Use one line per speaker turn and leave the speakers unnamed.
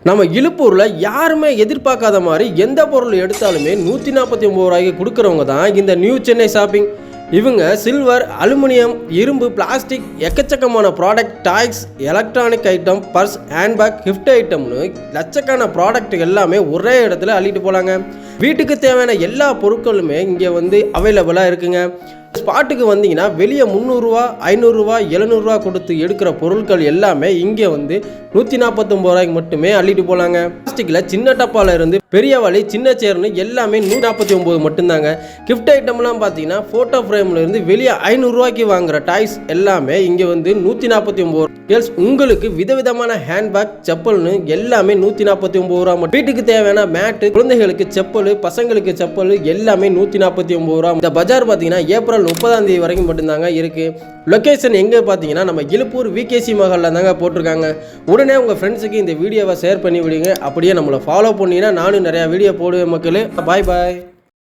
நம்ம இலுப்பூரில் யாருமே எதிர்பார்க்காத மாதிரி எந்த பொருள் எடுத்தாலுமே 149 ரூபாய்க்கு கொடுக்குறவங்க தான் இந்த நியூ சென்னை ஷாப்பிங். இவங்க சில்வர், அலுமினியம், இரும்பு, பிளாஸ்டிக், எக்கச்சக்கமான product, toys, electronic item, purse, handbag, gift ஐட்டம்னு லட்சக்கான ப்ராடக்ட் எல்லாமே ஒரே இடத்துல அள்ளிட்டு போகலாங்க. வீட்டுக்கு தேவையான எல்லா பொருட்களுமே இங்கே அவைலபிளாக இருக்குங்க. ஸ்பாட்டுக்கு வந்தீங்கன்னா வெளியே 300 ரூபா, 500 ரூபா, 700 ரூபா கொடுத்து எடுக்கிற பொருட்கள் எல்லாமே இங்கே 149 ரூபாய்க்கு மட்டுமே அள்ளிட்டு போகலாங்க. பிளாஸ்டிக்கில் சின்ன டப்பாவில் இருந்து பெரிய வழி, சின்ன சேர்னு எல்லாமே 149 மட்டும்தாங்க. கிஃப்ட் ஐட்டம்லாம் பார்த்தீங்கன்னா ஃபோட்டோ ஃப்ரேமில் இருந்து வெளியே 500 ரூபாய்க்கு வாங்குற டாய்ஸ் எல்லாமே இங்கே 149. கேர்ள்ஸ், உங்களுக்கு விதவிதமான ஹேண்ட்பேக், செப்பல்னு எல்லாமே 149 ரூபா மட்டும். வீட்டுக்கு தேவையான மேட்டு, குழந்தைகளுக்கு செப்பல், பசங்களுக்கு செப்பல் எல்லாமே 149 ரூபா. இந்த பஜார் பார்த்தீங்கன்னா ஏப்ரல் 30ஆம் தேதி வரைக்கும் மட்டும்தாங்க இருக்கு. லொகேஷன் எங்கே பார்த்தீங்கன்னா நம்ம இலுப்பூர் விகேசி மஹாலில் தாங்க போட்டிருக்காங்க. உடனே உங்கள் ஃப்ரெண்ட்ஸுக்கு இந்த வீடியோவை ஷேர் பண்ணி விடுங்க. அப்படியே நம்மளை ஃபாலோ பண்ணிங்கன்னா நானும் நிறையா வீடியோ போடுவேன் மக்களே. பாய் பாய்.